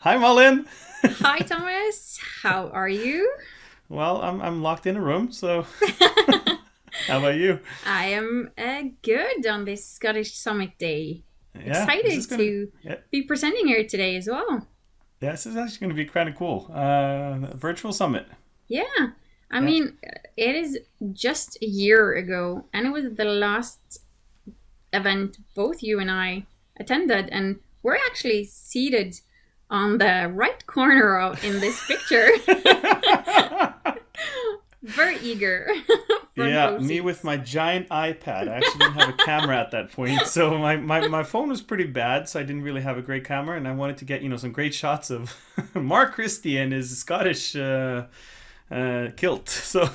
Hi, Malin. Hi, Thomas. How are you? Well, I'm locked in a room, so how about you? I am good on this Scottish Summit Day. Yeah, this is Excited gonna to yeah, be presenting here today as well. yeah, this is actually gonna be kind of cool. Virtual summit. Yeah, I Yeah, mean, it is just a year ago, and it was the last event both you and I attended, and we're actually seated on the right corner in this picture. Very eager. Front yeah, row me with seats. my giant iPad. I actually didn't have a camera at that point, so my phone was pretty bad, so I didn't really have a great camera, and I wanted to get some great shots of Mark Christie and his Scottish kilt. So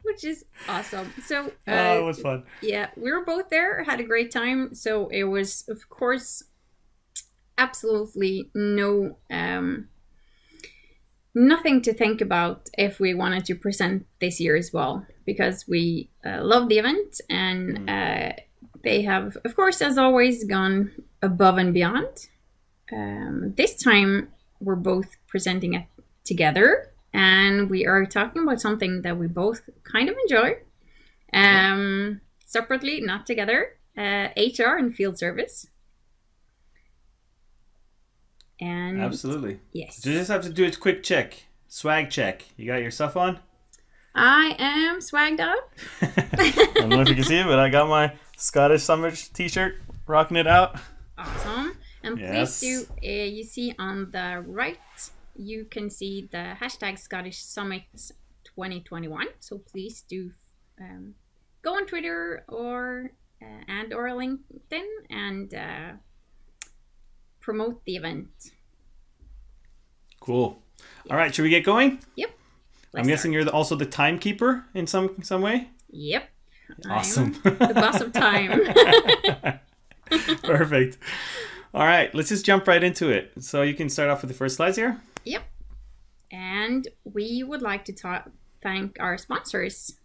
Which is awesome. So, oh, it was fun. yeah, we were both there, had a great time. So it was, of course, absolutely nothing to think about if we wanted to present this year as well, because we love the event and they have, of course, as always, gone above and beyond. This time, we're both presenting it together, and we are talking about something that we both kind of enjoy. Separately, not together. HR and field service. And Absolutely. yes, You just have to do a quick check, swag check. You got your stuff on? I am swagged up. I don't know if you can see it, but I got my Scottish Summer t-shirt, rocking it out. Awesome. And Yes. please do, you see on the right, you can see the hashtag Scottish Summit 2021. So please do go on Twitter or LinkedIn and promote the event. Cool. All right, should we get going? Yep. I'm guessing you're also the timekeeper in some way? Yep. Awesome. I'm the boss of time. Perfect. All right, let's just jump right into it. So you can start off with the first slides here. Yep. And we would like to thank our sponsors.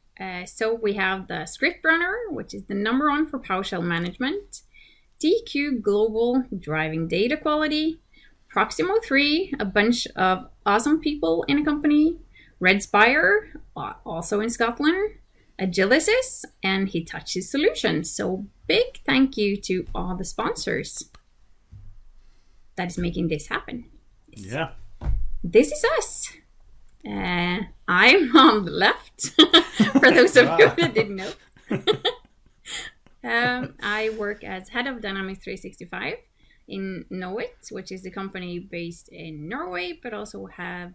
So we have the Script Runner, which is the number one for PowerShell management, DQ Global driving data quality, Proximo 3, a bunch of awesome people in a company, Red Spire, also in Scotland, Agilicis, and Hitachi Solutions. So big thank you to all the sponsors that is making this happen. Yeah. This is us. I'm on the left, for those of you that didn't know. I work as head of Dynamics 365 in Knowit, which is a company based in Norway, but also have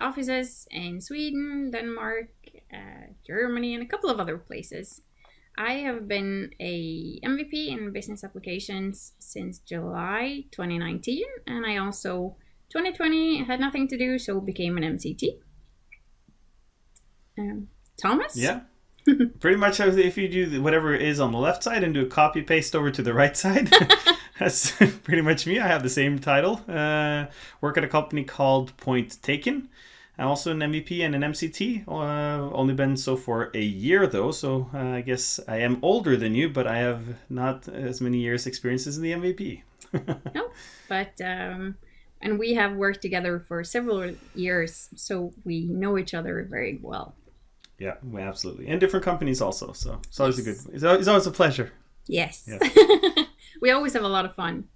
offices in Sweden, Denmark, Germany, and a couple of other places. I have been a MVP in business applications since July 2019, and I also 2020 had nothing to do, so became an MCT. Thomas? Yeah. Pretty much if you do whatever is on the left side and do a copy paste over to the right side, that's pretty much me. I have the same title. Work at a company called Point Taken. I'm also an MVP and an MCT. Only been so for a year though, so I guess I am older than you, but I have not as many years experiences in the MVP. No, but and we have worked together for several years, so we know each other very well. Yeah, absolutely. And different companies also, so it's always it's always a pleasure. Yes. Yeah. We always have a lot of fun.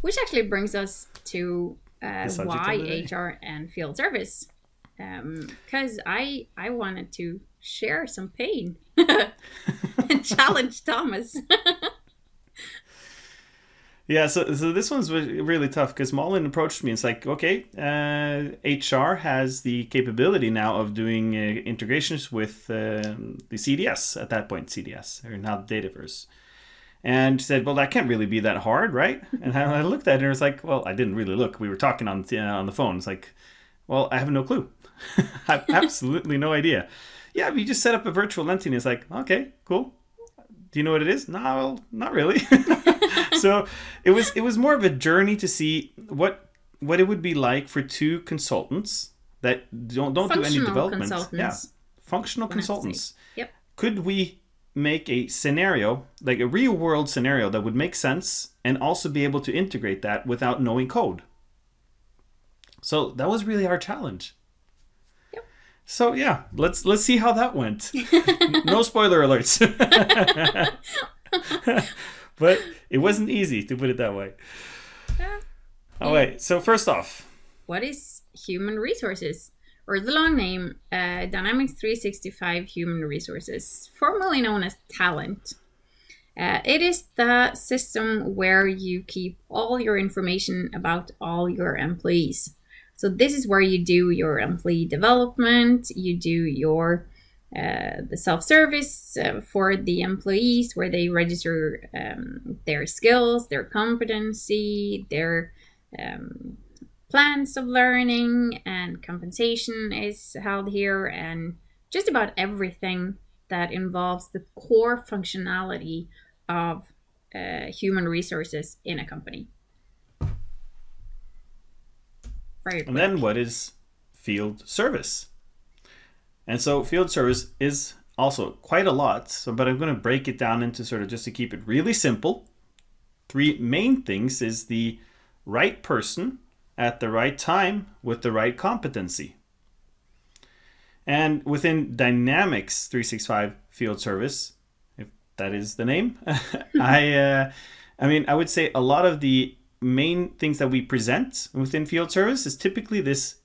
Which actually brings us to why HR and field service. Because I wanted to share some pain and challenge Thomas. Yeah, so this one's really tough because Malin approached me. It's like, okay, HR has the capability now of doing integrations with the CDS at that point, CDS, or now Dataverse. And said, well, that can't really be that hard, right? And I looked at it and it was like, well, I didn't really look. We were talking on the phone. It's like, well, I have no clue. I have absolutely no idea. Yeah, we just set up a virtual entity. And it's like, okay, cool. Do you know what it is? No, well, not really. So it was more of a journey to see what it would be like for two consultants that don't do any development. Consultants. Yeah, functional consultants. Yep. Could we make a scenario, like a real world scenario that would make sense and also be able to integrate that without knowing code. So that was really our challenge. Yep. So yeah, let's see how that went. No spoiler alerts. But it wasn't easy, to put it that way. All right, so first off, what is human resources? Or the long name, Dynamics 365 Human Resources, formerly known as Talent. It is the system where you keep all your information about all your employees. So this is where you do your employee development, you do your the self-service for the employees, where they register their skills, their competency, their plans of learning, and compensation is held here, and just about everything that involves the core functionality of human resources in a company. And then what is field service? And so field service is also quite a lot, but I'm going to break it down into sort of, just to keep it really simple, 3 main things is the right person at the right time with the right competency. And within Dynamics 365 Field Service, if that is the name, I would say a lot of the main things that we present within Field Service is typically this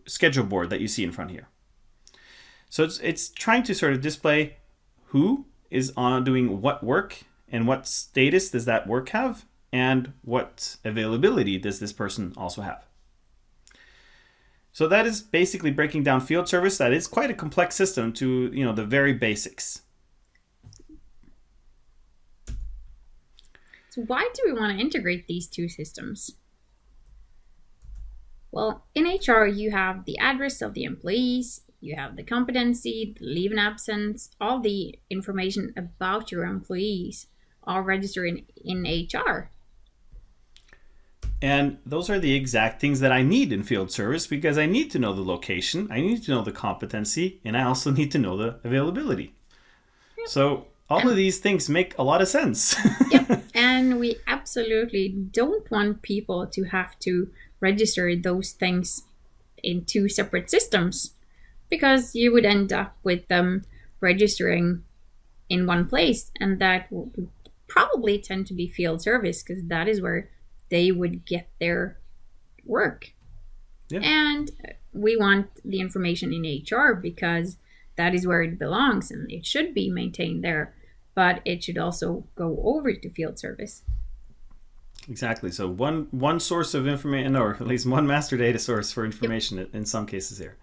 schedule board that you see in front here. So it's trying to sort of display who is on doing what work and what status does that work have, and what availability does this person also have. So that is basically breaking down field service. That is quite a complex system to, the very basics. So why do we want to integrate these 2 systems? Well, in HR, you have the address of the employees, you have the competency, the leave and absence, all the information about your employees are registered in HR. And those are the exact things that I need in field service, because I need to know the location, I need to know the competency, and I also need to know the availability. Yep. So all of these things make a lot of sense. Yep. And we absolutely don't want people to have to register those things in 2 separate systems, because you would end up with them registering in one place, and that would probably tend to be field service, because that is where they would get their work. Yeah. And we want the information in HR because that is where it belongs and it should be maintained there, but it should also go over to field service. Exactly. So one source of information, or at least one master data source for information. Yep. In some cases here.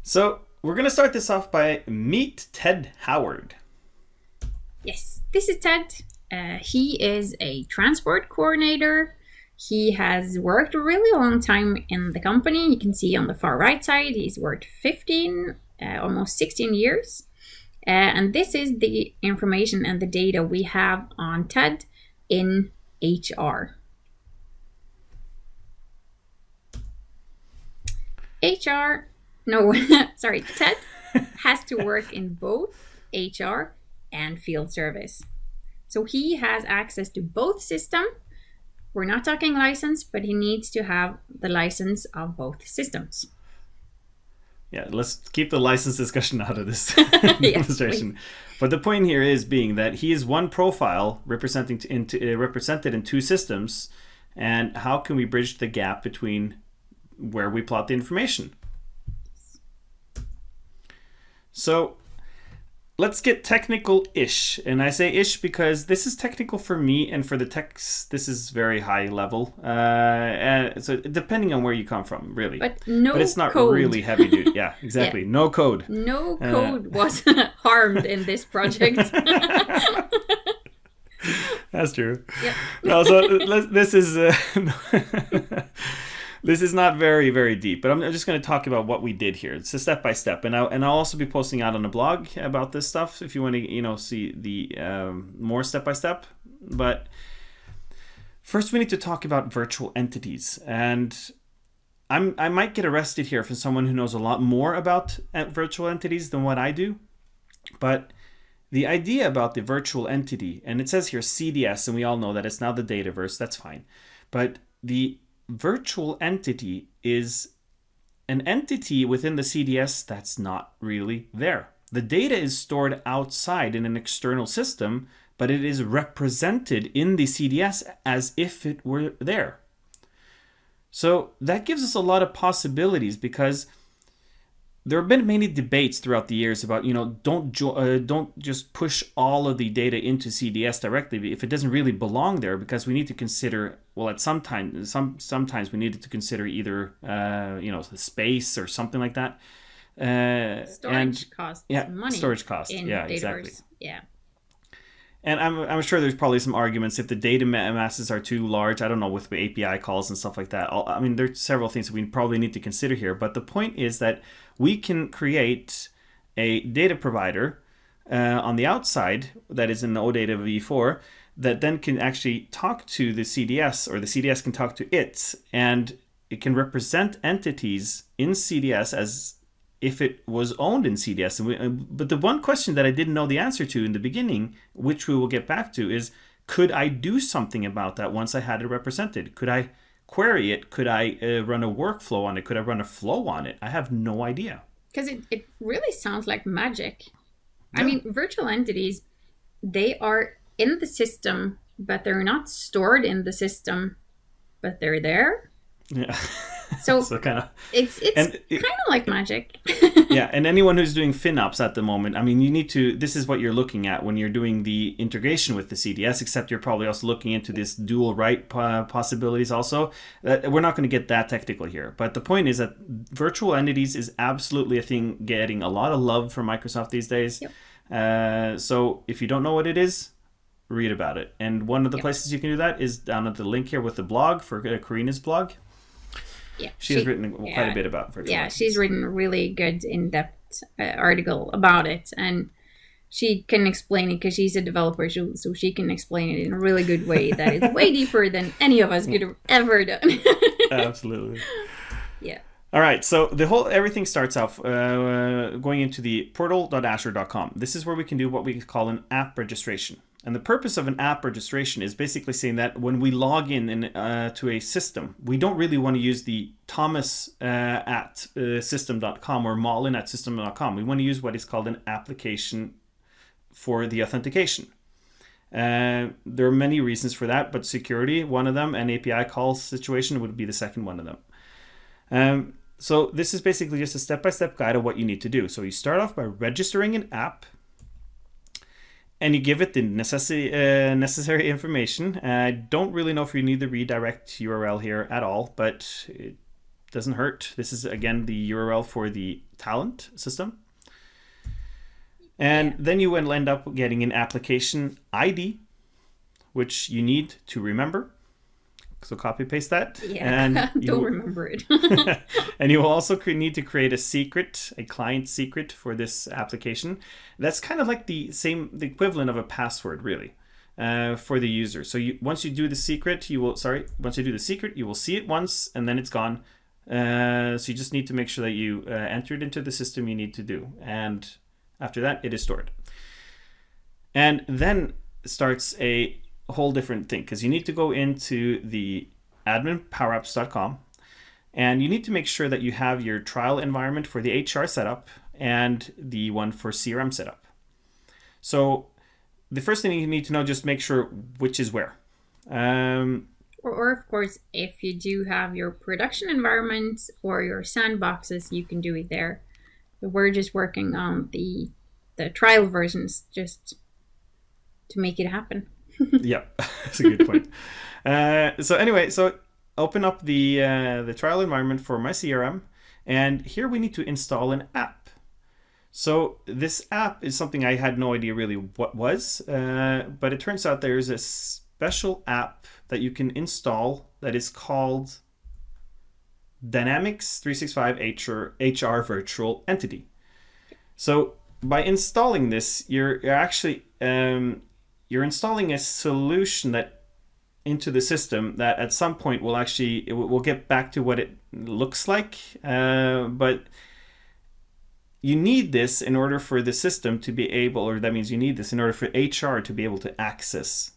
So we're going to start this off by meet Ted Howard. Yes, this is Ted. He is a transport coordinator. He has worked a really long time in the company. You can see on the far right side, he's worked 15, almost 16 years. And this is the information and the data we have on Ted in HR. Ted has to work in both HR and field service. So he has access to both systems. We're not talking license, but he needs to have the license of both systems. Yeah, let's keep the license discussion out of this demonstration. Yes, but the point here is being that he is one profile represented in 2 systems, and how can we bridge the gap between where we plot the information? So let's get technical-ish. And I say ish because this is technical for me, and for the techs, this is very high level. So depending on where you come from, really. But it's not code. Really heavy duty. Yeah, exactly. Yeah. No code. No code was harmed in this project. That's true. Yep. No, so this is... This is not very, very deep, but I'm just going to talk about what we did here. It's a step by step, and I'll also be posting out on the blog about this stuff if you want to, see the more step by step. But first, we need to talk about virtual entities, and I might get arrested here from someone who knows a lot more about virtual entities than what I do. But The idea about the virtual entity, and it says here CDS, and we all know that it's now the Dataverse, that's fine. But the virtual entity is an entity within the CDS that's not really there. The data is stored outside in an external system, but it is represented in the CDS as if it were there. So that gives us a lot of possibilities, because there have been many debates throughout the years about, don't just push all of the data into CDS directly if it doesn't really belong there, because we need to consider, well, sometimes we needed to consider either, the space or something like that. Storage costs money. Storage costs. Yeah, Dataverse. exactly. Yeah. And I'm sure there's probably some arguments if the data masses are too large. I don't know, with API calls and stuff like that. I mean, there's several things that we probably need to consider here. But the point is that we can create a data provider on the outside that is in the OData v4 that then can actually talk to the CDS, or the CDS can talk to it, and it can represent entities in CDS as if it was owned in CDS. But the one question that I didn't know the answer to in the beginning, which we will get back to, is could I do something about that once I had it represented? Could I query it? Could I run a workflow on it? Could I run a flow on it? I have no idea. Because it really sounds like magic. Yeah. I mean, virtual entities, they are in the system, but they're not stored in the system, but they're there. Yeah. So, kind of, it's kind of like magic. Yeah, and anyone who's doing FinOps at the moment, I mean, this is what you're looking at when you're doing the integration with the CDS, except you're probably also looking into this dual write possibilities also. We're not going to get that technical here. But the point is that virtual entities is absolutely a thing getting a lot of love from Microsoft these days. Yep. So if you don't know what it is, read about it. And one of the places you can do that is down at the link here with the blog for Karina's blog. Yeah, she has written quite a bit about virtual entities. She's written a really good in-depth article about it, and she can explain it because she's a developer, so she can explain it in a really good way that is way deeper than any of us could have ever done. Absolutely. Yeah. All right, so everything starts off going into the portal.azure.com. This is where we can do what we call an app registration. And the purpose of an app registration is basically saying that when we log in to a system, we don't really want to use the Thomas at system.com or Malin at system.com. We want to use what is called an application for the authentication. There are many reasons for that, but security, one of them, and API call situation would be the second one of them. So this is basically just a step-by-step guide of what you need to do. So you start off by registering an app, and you give it the necessary information. I don't really know if you need the redirect URL here at all, but it doesn't hurt. This is, again, the URL for the talent system. And then you will end up getting an application ID, which you need to remember. So copy paste that. Yeah, and don't remember it. And you will also need to create a client secret for this application. That's kind of like the equivalent of a password, really, for the user. So once you do the secret, you will see it once, and then it's gone. So you just need to make sure that you enter it into the system you need to do. And after that, it is stored. And then starts a whole different thing, because you need to go into the admin.powerapps.com, and you need to make sure that you have your trial environment for the HR setup and the one for CRM setup. So the first thing you need to know, just make sure which is where. Or of course, if you do have your production environment or your sandboxes, you can do it there. But we're just working on the trial versions just to make it happen. Yeah, that's a good point. So open up the trial environment for my CRM, and here we need to install an app. So this app is something I had no idea really what was, but it turns out there's a special app that you can install that is called Dynamics 365 HR Virtual Entity. So by installing this, you're actually you're installing a solution that into the system that at some point we'll get back to what it looks like. But you need this in order for the system to be able, or that means you need this in order for HR to be able to access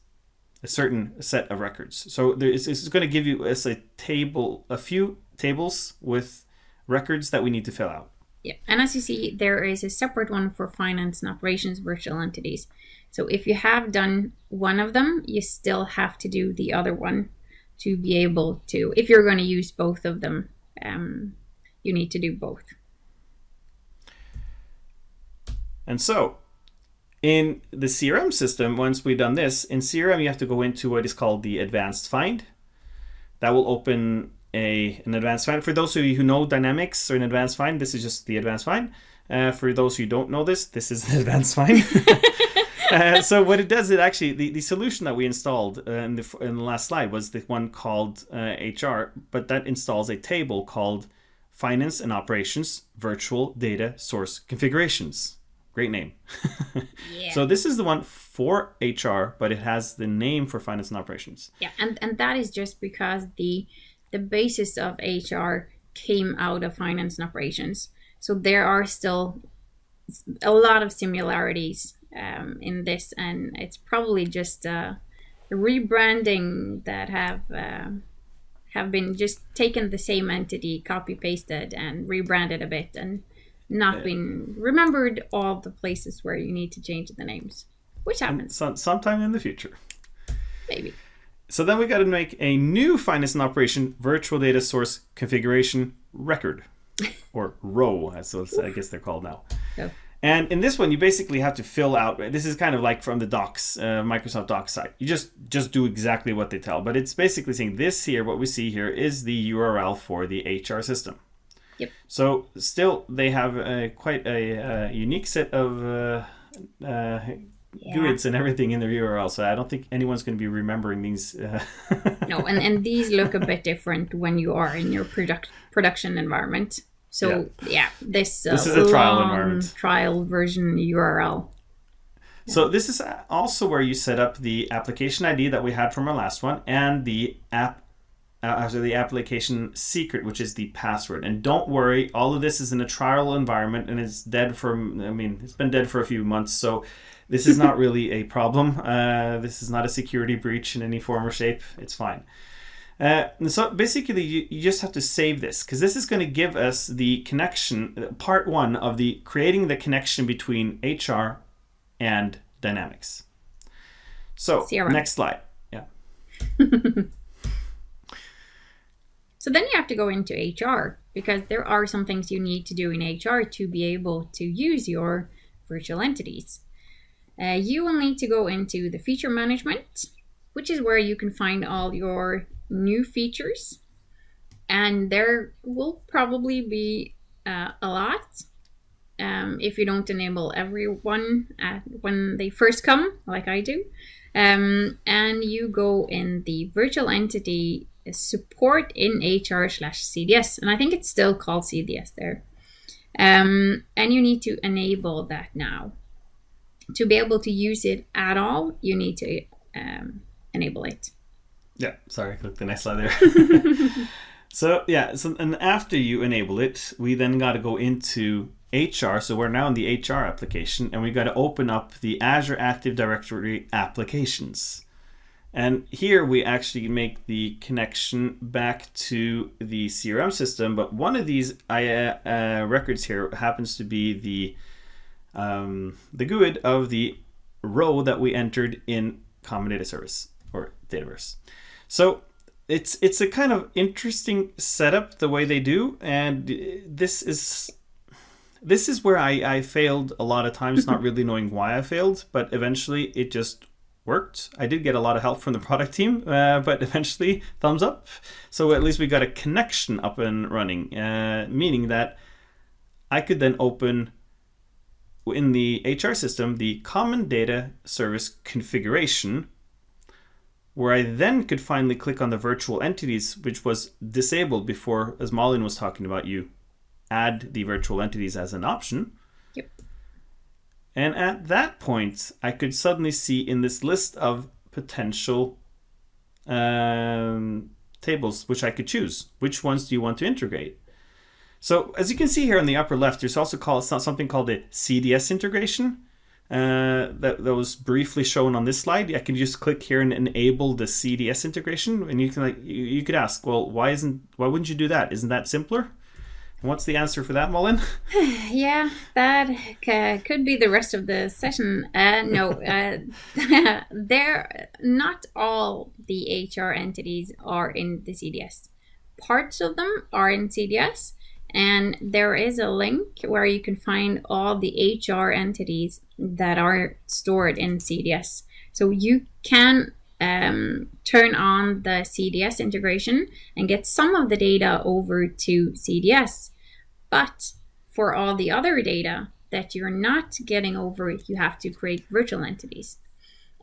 a certain set of records. So this is going to give you a few tables with records that we need to fill out. Yeah, and as you see, there is a separate one for finance and operations virtual entities. So if you have done one of them, you still have to do the other one to be able to, if you're going to use both of them, you need to do both. And so in the CRM system, once we've done this, in CRM you have to go into what is called the advanced find. That will open an advanced find. For those of you who know Dynamics or an advanced find, this is just the advanced find. For those who don't know this is the advanced find. So what it does, it actually, the solution that we installed in the last slide was the one called HR, but that installs a table called Finance and Operations Virtual Data Source Configurations. Great name. Yeah. So this is the one for HR, but it has the name for Finance and Operations. Yeah, and that is just because the basis of HR came out of finance and operations. So there are still a lot of similarities in this, and it's probably just a rebranding that have been just taken the same entity, copy pasted, and rebranded a bit, and not been remembered all the places where you need to change the names, which happens sometime in the future. Maybe. So then we got to make a new finance and operation virtual data source configuration record, or row, as I guess they're called now. Oh. And in this one, you basically have to fill out. This is kind of like from the Docs, Microsoft Docs site. You just do exactly what they tell. But it's basically saying this here, what we see here, is the URL for the HR system. Yep. So still, they have quite a unique set of GUIDs and everything in their URL. So I don't think anyone's going to be remembering these. No, and these look a bit different when you are in your production environment. So this is a trial environment. Trial version URL. So this is also where you set up the application ID that we had from our last one, and the application secret, which is the password. And don't worry, all of this is in a trial environment, and it's been dead for a few months, so this is not really a problem. This is not a security breach in any form or shape. It's fine. So basically, you just have to save this, because this is going to give us the connection, part one of the creating the connection between HR and Dynamics. So CRM. Next slide. Yeah. So then you have to go into HR, because there are some things you need to do in HR to be able to use your virtual entities. You will need to go into the feature management, which is where you can find all your new features. And there will probably be a lot if you don't enable everyone when they first come, like I do. And you go in the virtual entity support in HR/CDS, and I think it's still called CDS there. And you need to enable that now. To be able to use it at all, you need to enable it. Yeah, sorry, click the next slide there. So and after you enable it, we then got to go into HR. So we're now in the HR application, and we got to open up the Azure Active Directory applications. And here we actually make the connection back to the CRM system. But one of these records here happens to be the GUID of the row that we entered in Common Data Service or Dataverse. So it's a kind of interesting setup the way they do, and this is where I failed a lot of times, not really knowing why I failed, but eventually it just worked. I did get a lot of help from the product team, but eventually thumbs up. So at least we got a connection up and running, meaning that I could then open in the HR system the Common Data Service configuration, where I then could finally click on the virtual entities, which was disabled before, as Malin was talking about. You add the virtual entities as an option. Yep. And at that point, I could suddenly see in this list of potential tables, which I could choose. Which ones do you want to integrate? So as you can see here on the upper left, there's also something called a CDS integration. That was briefly shown on this slide. I can just click here and enable the CDS integration, and you can you could ask, well, why wouldn't you do that? Isn't that simpler? And what's the answer for that, Malin? Yeah, that could be the rest of the session. No, not all the HR entities are in the CDS. Parts of them are in CDS, and there is a link where you can find all the HR entities that are stored in CDS. So you can turn on the CDS integration and get some of the data over to CDS. But for all the other data that you're not getting over, you have to create virtual entities.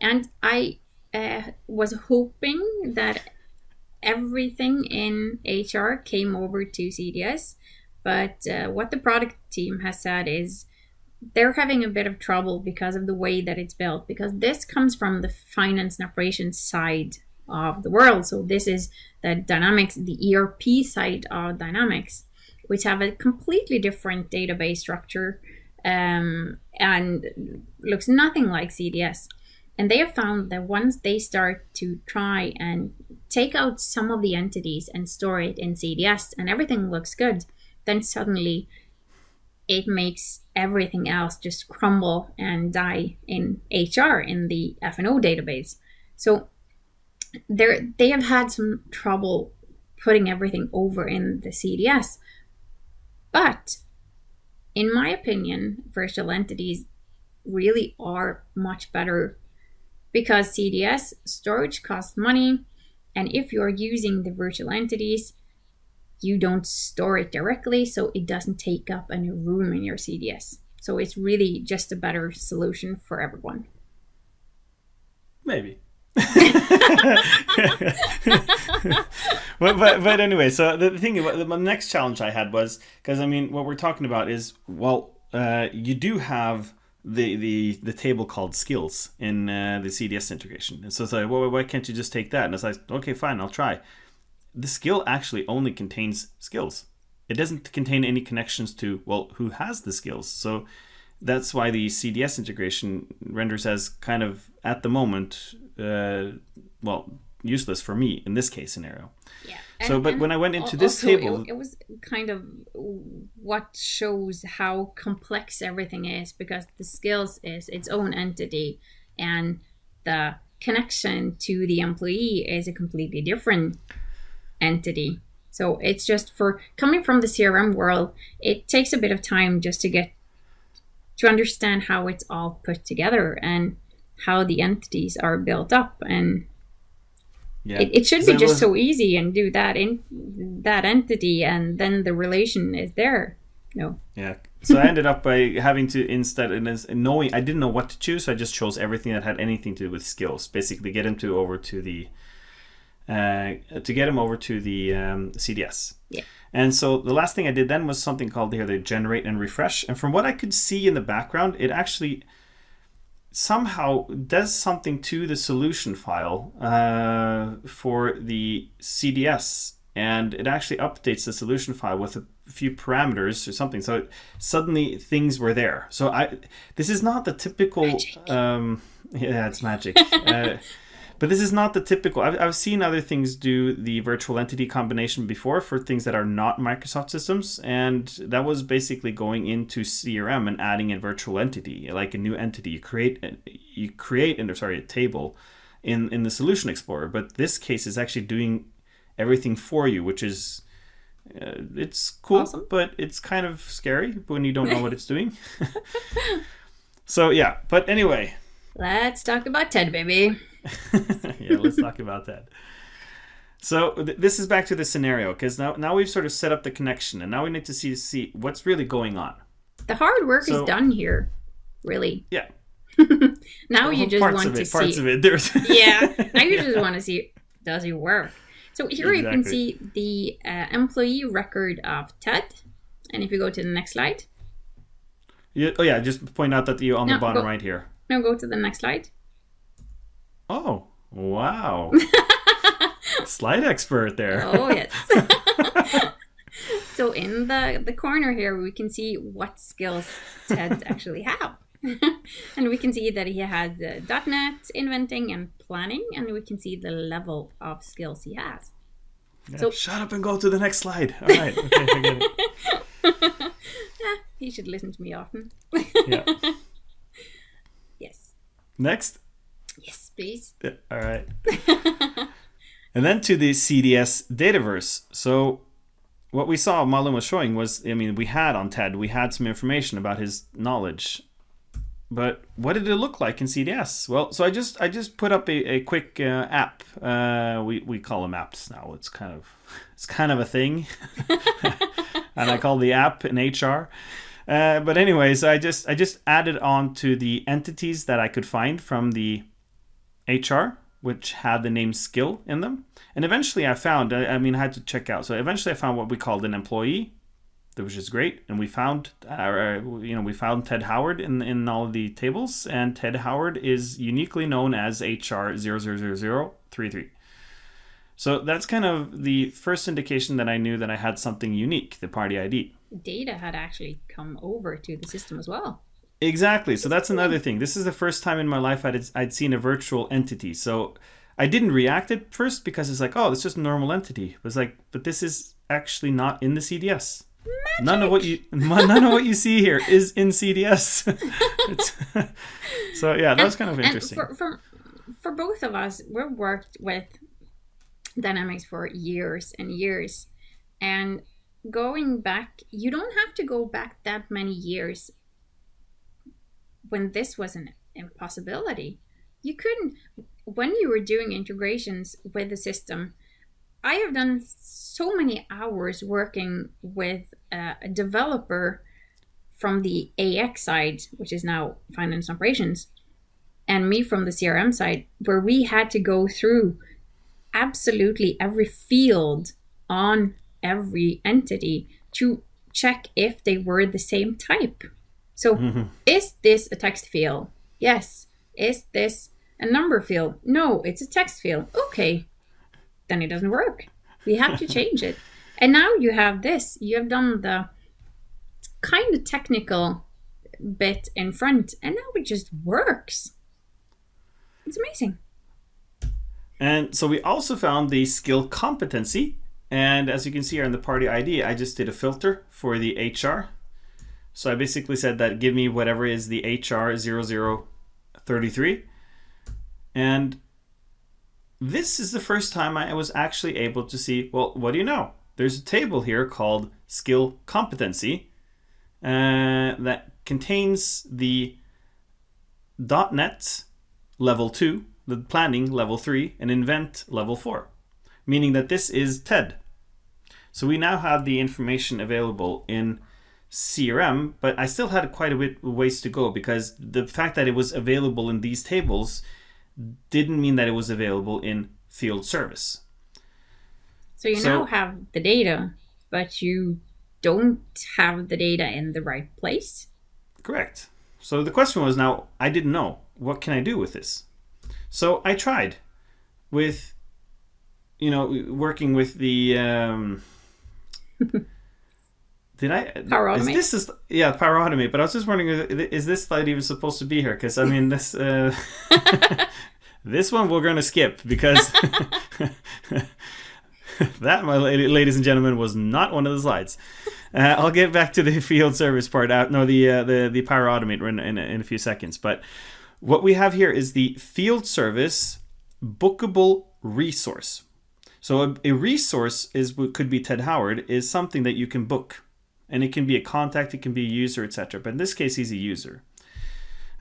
And I was hoping that everything in HR came over to CDS. But what the product team has said is they're having a bit of trouble because of the way that it's built, because this comes from the finance and operations side of the world. So this is the Dynamics, the ERP side of Dynamics, which have a completely different database structure and looks nothing like CDS. And they have found that once they start to try and take out some of the entities and store it in CDS and everything looks good, then suddenly it makes everything else just crumble and die in HR, in the F&O database. So they have had some trouble putting everything over in the CDS. But in my opinion, virtual entities really are much better, because CDS storage costs money, and if you're using the virtual entities, you don't store it directly, so it doesn't take up any room in your CDS. So it's really just a better solution for everyone. Maybe. but anyway, so the thing, the next challenge I had was, because I mean, what we're talking about is, well, you do have the table called skills in the CDS integration. And so it's like, well, why can't you just take that? And it's like, okay, fine, I'll try. The skill actually only contains skills. It doesn't contain any connections to, well, who has the skills. So that's why the CDS integration renders as kind of, at the moment, useless for me in this case scenario. Yeah. But when I went into this also, table... It was kind of what shows how complex everything is, because the skills is its own entity, and the connection to the employee is a completely different entity. So it's just, for coming from the CRM world, it takes a bit of time just to understand how it's all put together and how the entities are built up. And it should be just so easy, and do that in that entity, and then the relation is there. No. Yeah. So I ended up by having to, instead, knowing I didn't know what to choose, so I just chose everything that had anything to do with skills. Basically, get him over to the CDS. Yeah. And so the last thing I did then was something called here the generate and refresh. And from what I could see in the background, it actually somehow does something to the solution file for the CDS, and it actually updates the solution file with a few parameters or something. So suddenly things were there. So this is not the typical magic. Yeah, it's magic. But this is not the typical. I've seen other things do the virtual entity combination before for things that are not Microsoft systems, and that was basically going into CRM and adding a virtual entity, like a new entity. You create a table in the Solution Explorer. But this case is actually doing everything for you, which is it's cool, awesome. But it's kind of scary when you don't know what it's doing. So yeah, but anyway, let's talk about TED, baby. Yeah, let's talk about that. So this is back to the scenario, because now we've sort of set up the connection, and now we need to see what's really going on. The hard work is done here, really. Yeah. Now you just want to see parts of it. There's yeah. Now you just want to see, does it work? So here you can see the employee record of TED, and if you go to the next slide. Yeah, just point out that you're on the bottom right here. No, go to the next slide. Oh, wow. Slide expert there. Oh, yes. So in the corner here, we can see what skills Ted actually have. And we can see that he has .NET, inventing, and planning, and we can see the level of skills he has. Yeah, so shut up and go to the next slide. All right, okay, forget it. He should listen to me often. Yeah. Yes. Next. Yes, please. Yeah, all right. And then to the CDS Dataverse. So what we saw Malin was showing was, we had on TED, we had some information about his knowledge. But what did it look like in CDS? Well, so I just put up a quick app. We call them apps now. It's kind of a thing, and I call the app in HR. But anyways, I just added on to the entities that I could find from the HR, which had the name skill in them, and eventually I found. I had to check out. So eventually I found what we called an employee, which is great, and we found Ted Howard in all of the tables, and Ted Howard is uniquely known as HR 000033. So that's kind of the first indication that I knew that I had something unique, the party ID. Data had actually come over to the system as well. Exactly. So that's another thing. This is the first time in my life I'd seen a virtual entity. So I didn't react at first because it's like, oh, it's just a normal entity. It was like, but this is actually not in the CDS. Magic. None of what you see here is in CDS. So yeah, that was kind of interesting. And for both of us, we've worked with Dynamics for years and years, and going back, you don't have to go back that many years when this was an impossibility. You couldn't, when you were doing integrations with the system. I have done so many hours working with a developer from the AX side, which is now finance operations, and me from the CRM side, where we had to go through absolutely every field on every entity to check if they were the same type. So Is this a text field? Yes. Is this a number field? No, it's a text field. Okay. Then it doesn't work. We have to change it. And now you have this. You have done the kind of technical bit in front, and now it just works. It's amazing. And so we also found the skill competency. And as you can see here in the party ID, I just did a filter for the HR. So I basically said that give me whatever is the HR 0033. And this is the first time I was actually able to see, well, what do you know? There's a table here called skill competency that contains the .NET level 2, the planning level 3, and invent level 4, meaning that this is TED. So we now have the information available in CRM, but I still had quite a bit of ways to go because the fact that it was available in these tables didn't mean that it was available in field service. So you now have the data, but you don't have the data in the right place? Correct. So the question was now, I didn't know. What can I do with this? So I tried with, working with the... Power Automate. Power Automate. But I was just wondering, is this slide even supposed to be here? Because this this one we're going to skip because that, my ladies and gentlemen, was not one of the slides. I'll get back to the field service part. The Power Automate in a few seconds. But what we have here is the field service bookable resource. So a resource could be Ted Howard, is something that you can book. And it can be a contact, it can be a user, etc. But in this case, he's a user.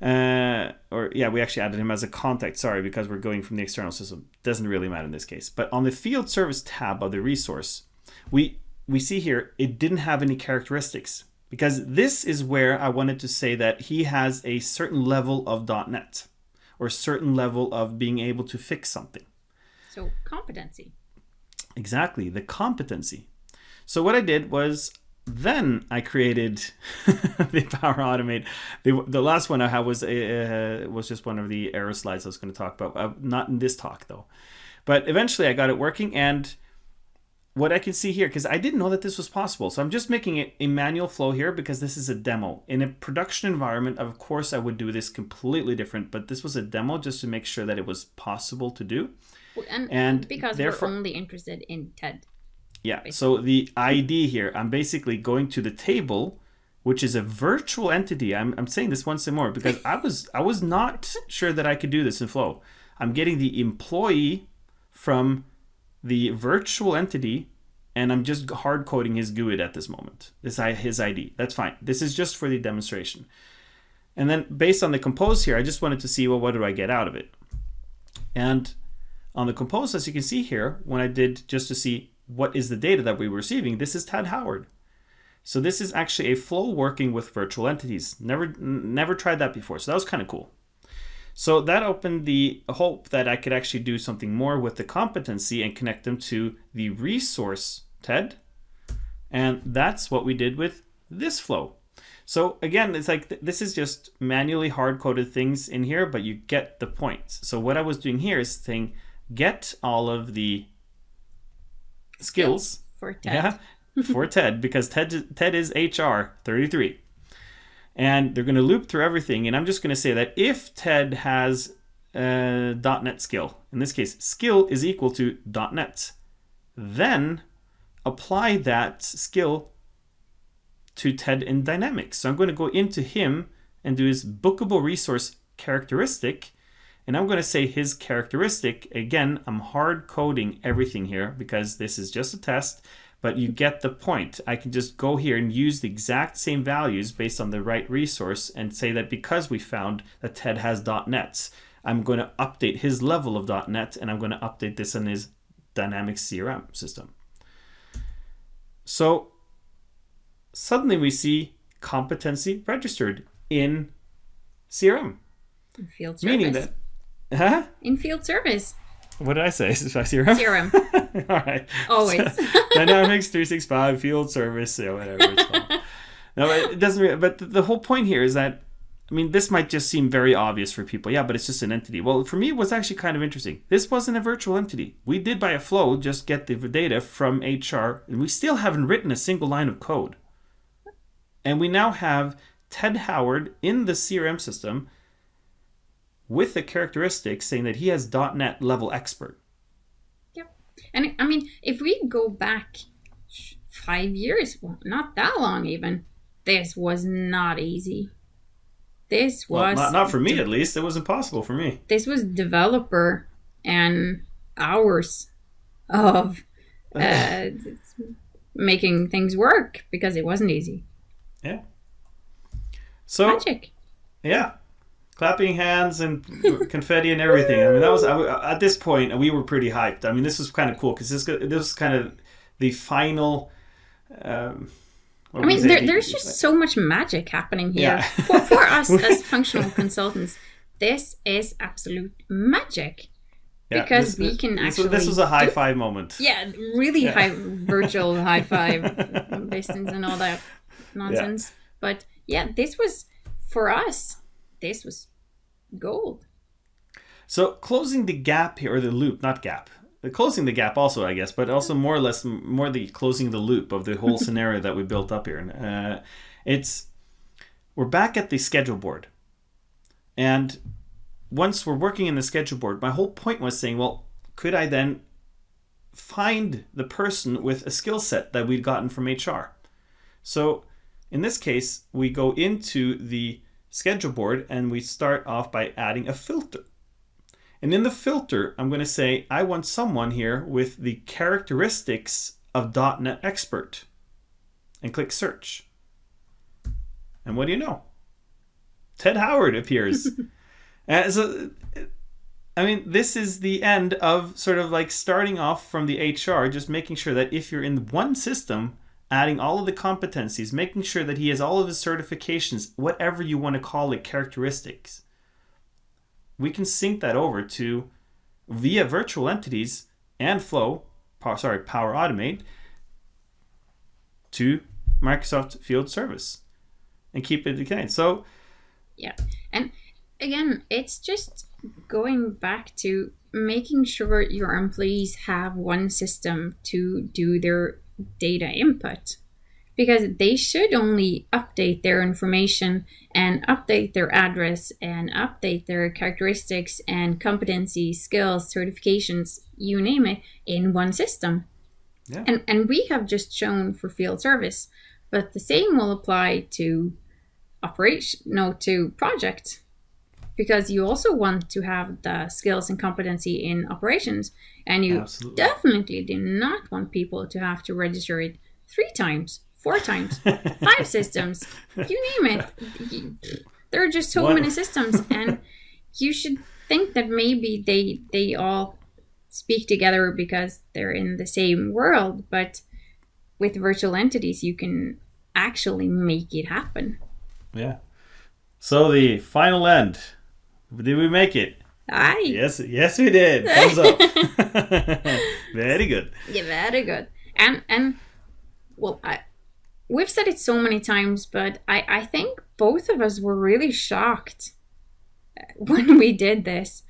We actually added him as a contact, because we're going from the external system. Doesn't really matter in this case. But on the field service tab of the resource, we see here, it didn't have any characteristics. Because this is where I wanted to say that he has a certain level of .NET. Or a certain level of being able to fix something. So competency. Exactly, the competency. So what I did was, then I created the Power Automate. The last one I had was just one of the error slides I was going to talk about. Not in this talk, though. But eventually I got it working, and what I can see here, because I didn't know that this was possible. So I'm just making it a manual flow here because this is a demo. In a production environment, of course, I would do this completely different, but this was a demo just to make sure that it was possible to do. And because we're only interested in TED. Yeah, basically. So the ID here, I'm basically going to the table, which is a virtual entity. I'm saying this once more because I was not sure that I could do this in Flow. I'm getting the employee from the virtual entity, and I'm just hard coding his GUID at this moment. His ID. That's fine. This is just for the demonstration. And then based on the compose here, I just wanted to see, well, what do I get out of it? And on the compose, as you can see here, when I did just to see what is the data that we were receiving, this is Ted Howard. So this is actually a flow working with virtual entities. Never tried that before. So that was kind of cool. So that opened the hope that I could actually do something more with the competency and connect them to the resource TED. And that's what we did with this flow. So again, it's like this is just manually hard-coded things in here, but you get the point. So what I was doing here is saying, get all of the skills for TED. Yeah, for TED, because TED is HR 33. And they're going to loop through everything. And I'm just going to say that if TED has a .NET skill, in this case, skill is equal to .NET, then apply that skill to TED in Dynamics. So I'm going to go into him and do his bookable resource characteristic. And I'm going to say his characteristic. Again, I'm hard coding everything here because this is just a test. But you get the point. I can just go here and use the exact same values based on the right resource and say that because we found that TED has .NET, I'm going to update his level of .NET, and I'm going to update this in his Dynamics CRM system. So suddenly we see competency registered in CRM. In field service. Meaning that, huh? In field service. What did I say? Is that CRM? CRM. All right. Always. So, Dynamics 365 field service, whatever it's called. No, it doesn't. But the whole point here is that, I mean, this might just seem very obvious for people. Yeah, but it's just an entity. Well, for me, it was actually kind of interesting. This wasn't a virtual entity. We did by a flow just get the data from HR, and we still haven't written a single line of code. And we now have Ted Howard in the CRM system with the characteristics saying that he has .NET level expert. Yep. And I mean, if we go back 5 years, well, not that long even, this was not easy. This was... Well, not for me, at least. It was impossible for me. This was developer and hours of making things work because it wasn't easy. Yeah. So... Magic. Yeah. Clapping hands and confetti and everything. I mean, that was at this point we were pretty hyped. I mean, this was kind of cool because this was kind of the final. I mean, there's just so much magic happening here. Yeah. For us as functional consultants, this is absolute magic because we can actually. This was a high five moment. Yeah, really high virtual high five distance and all that nonsense. Yeah. But yeah, this was for us. This was gold. So closing the gap here, or the loop, not gap. Closing the gap also, I guess, but also more or less the closing the loop of the whole scenario that we built up here. We're back at the schedule board. And once we're working in the schedule board, my whole point was saying, well, could I then find the person with a skill set that we'd gotten from HR? So in this case, we go into the schedule board and we start off by adding a filter. And in the filter, I'm going to say, I want someone here with the characteristics of .NET expert. And click search. And what do you know? Ted Howard appears. So, I mean, this is the end of sort of like starting off from the HR, just making sure that if you're in one system, adding all of the competencies, making sure that he has all of his certifications, whatever you want to call it, characteristics. We can sync that over to, via virtual entities and Flow, Power Automate, to Microsoft Field Service and keep it again. So, yeah. And again, it's just going back to making sure your employees have one system to do their data input, because they should only update their information and update their address and update their characteristics and competency, skills, certifications, you name it, in one system. Yeah. And we have just shown for field service, but the same will apply to to project, because you also want to have the skills and competency in operations, and you definitely do not want people to have to register it 3 times, 4 times, 5 systems, you name it. There are just so many systems, and you should think that maybe they all speak together because they're in the same world, but with virtual entities you can actually make it happen. Yeah. So the final end. Did we make it? Aye. Yes, we did. Thumbs up. Very good. Yeah, very good. And well, we've said it so many times, but I think both of us were really shocked when we did this.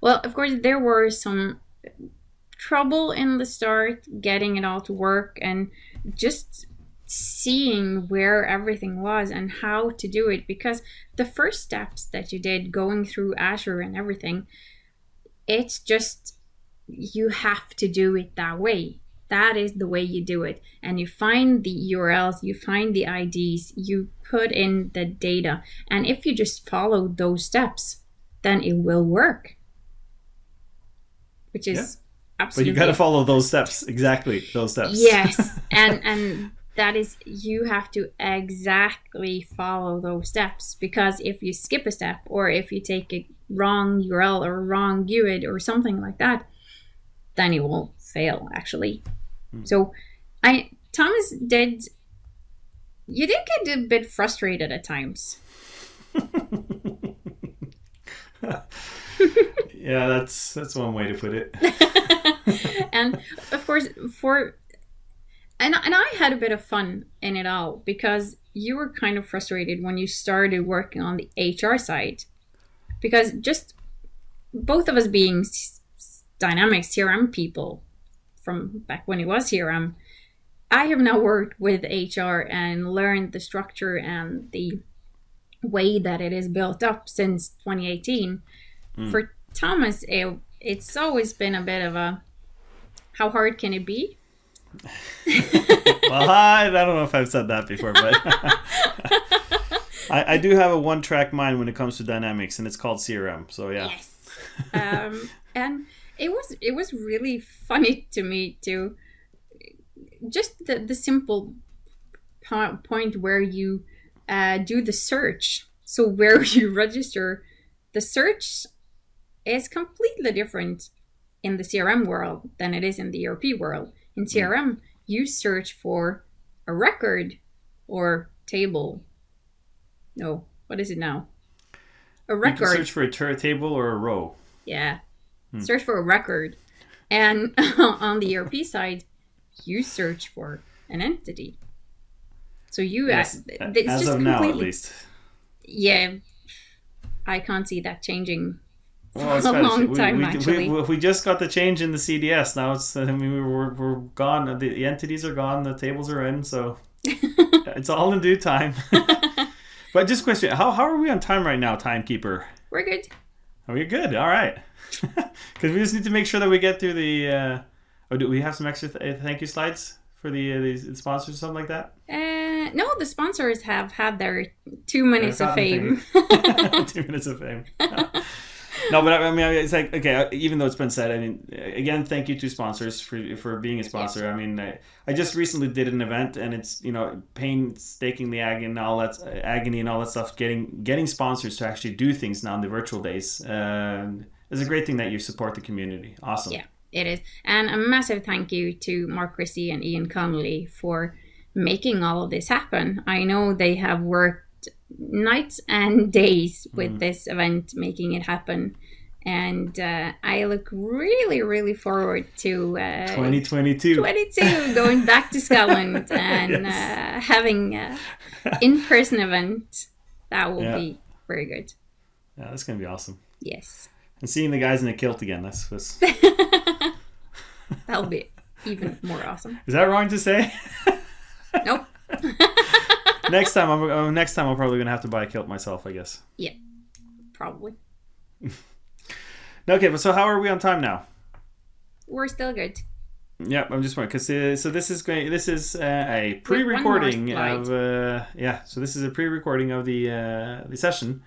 Well, of course, there were some trouble in the start getting it all to work and just seeing where everything was and how to do it, because the first steps that you did going through Azure and everything, it's just, you have to do it that way. That is the way you do it. And you find the URLs, you find the IDs, you put in the data, and if you just follow those steps, then it will work, which is absolutely. But you got to follow those steps, exactly those steps. Yes, and that is, you have to exactly follow those steps, because if you skip a step, or if you take a wrong URL or wrong GUID or something like that, then it will fail, actually. So Thomas, did get a bit frustrated at times. Yeah, that's one way to put it. And of course, and I had a bit of fun in it all, because you were kind of frustrated when you started working on the HR side, because just both of us being dynamic CRM people from back when it was CRM, I have now worked with HR and learned the structure and the way that it is built up since 2018. For Thomas, it's always been a bit of a, how hard can it be? Well, I don't know if I've said that before, but I do have a one-track mind when it comes to dynamics, and it's called CRM. So yeah. Yes. And it was really funny to me to just the simple point where you do the search. So where you register, the search is completely different in the CRM world than it is in the ERP world. In CRM, you search for a record or table. No, what is it now? A record. You can search for a table or a row. Yeah. Search for a record. And on the ERP side, you search for an entity. So you... Yes, it's as just of now, at least. Yeah. I can't see that changing for Well, a long time, actually. We just got the change in the CDS. Now it's, I mean, we're gone. The entities are gone. The tables are in. So it's all in due time. But just a question. How are we on time right now, timekeeper? We're good. Are we good? All right. Because we just need to make sure that we get through the... do we have some extra thank you slides for the sponsors or something like that? No, the sponsors have had their 2 minutes of fame. 2 minutes of fame. No, but I mean, it's like, okay, even though it's been said, I mean, again, thank you to sponsors for being a sponsor. Yeah. I mean, I just recently did an event, and it's, painstakingly agony and all that stuff, getting sponsors to actually do things now in the virtual days. It's a great thing that you support the community. Awesome. Yeah, it is. And a massive thank you to Mark Christie and Ian Connolly for making all of this happen. I know they have worked nights and days with this event, making it happen, and I look really, really forward to 2022 going back to Scotland and yes. Having an in-person event. That will be very good. Yeah, that's gonna be awesome. Yes. And seeing the guys in the kilt again. That's That'll be even more awesome. Is that wrong to say? Nope. Next time I'm probably gonna have to buy a kilt myself, I guess. Yeah, probably. Okay, but so how are we on time now? We're still good. Yeah, I'm just wondering because so this is a pre-recording of So this is a pre-recording of the session,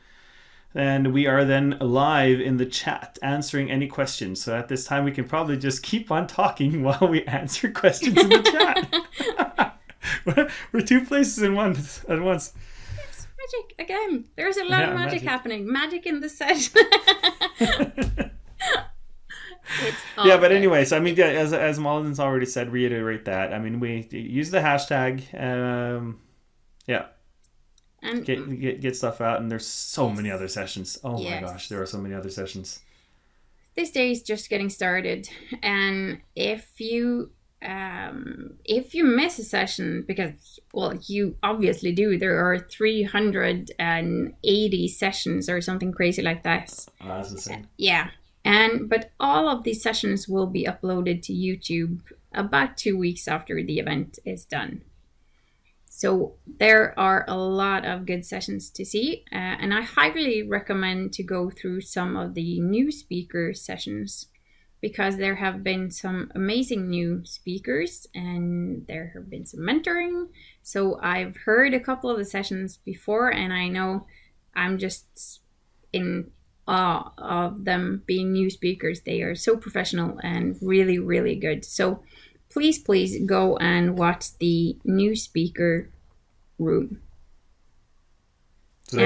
and we are then live in the chat answering any questions. So at this time, we can probably just keep on talking while we answer questions in the chat. We're two places at once. It's magic again. There's a lot of magic happening. Magic in the session. Yeah, but anyway, so I mean, as Malin's already said, reiterate that. I mean, we use the hashtag. And get stuff out, and there's so many other sessions. Oh my gosh, there are so many other sessions. This day is just getting started, and if you miss a session, because you obviously do, there are 380 sessions or something crazy like that. Oh, that's insane. Yeah. But all of these sessions will be uploaded to YouTube about 2 weeks after the event is done. So there are a lot of good sessions to see, and I highly recommend to go through some of the new speaker sessions, because there have been some amazing new speakers and there have been some mentoring. So I've heard a couple of the sessions before, and I know I'm just in awe of them being new speakers. They are so professional and really, really good. So please go and watch the new speaker room. So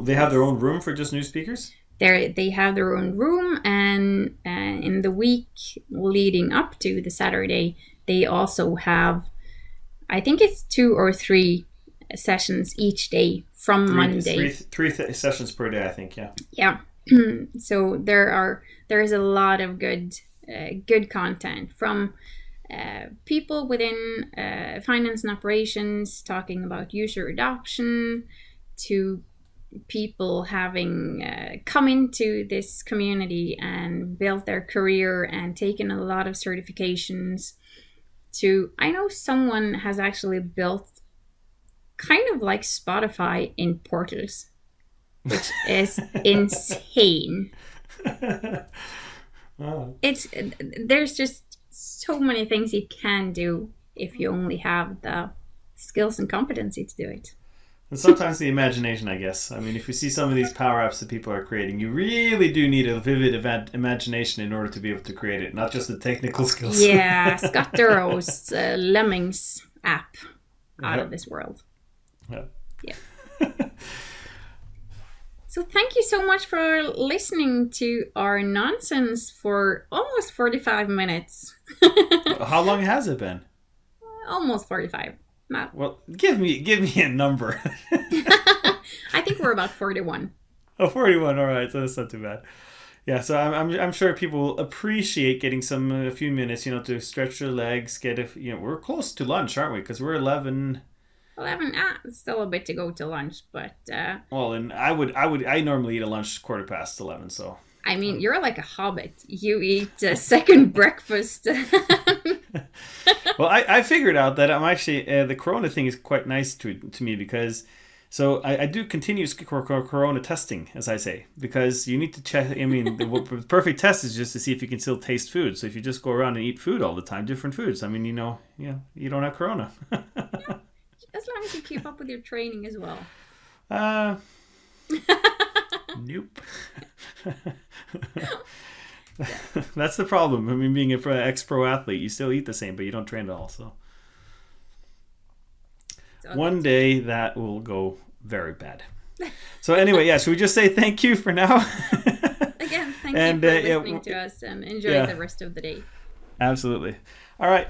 they have their own room for just new speakers? They have their own room, and in the week leading up to the Saturday, they also have, I think it's 2 or 3 sessions each day from Monday. Three sessions per day, I think. Yeah. So there is a lot of good content from people within finance and operations talking about user adoption, to people having come into this community and built their career and taken a lot of certifications, to I know someone has actually built kind of like Spotify in Portals, which is insane. Oh. There's just so many things you can do if you only have the skills and competency to do it. And sometimes the imagination, I guess. I mean, if you see some of these power apps that people are creating, you really do need a vivid imagination in order to be able to create it, not just the technical skills. Yeah, Scott Durrow's Lemmings app, out of this world. Yeah. So thank you so much for listening to our nonsense for almost 45 minutes. How long has it been? Almost 45. Well, give me a number. I think we're about 41. Oh, 41. All right, so that's not too bad. Yeah, so I'm sure people will appreciate getting a few minutes, to stretch their legs. We're close to lunch, aren't we? Because we're 11. 11. Still a bit to go to lunch, but. Well, and I normally eat a lunch 11:15. So. I mean, you're like a hobbit. You eat a second breakfast. Well, I figured out that I'm actually the Corona thing is quite nice to me, because I do continuous Corona testing, as I say, because you need to check. I mean, the perfect test is just to see if you can still taste food. So if you just go around and eat food all the time, different foods, I mean, you don't have Corona. Yeah, as long as you keep up with your training as well. Nope. That's the problem. I mean, being an ex-pro athlete, you still eat the same, but you don't train at all. So one day that will go very bad. So anyway, should we just say thank you for now? Again, thank you for listening to us, and enjoy the rest of the day. Absolutely. All right.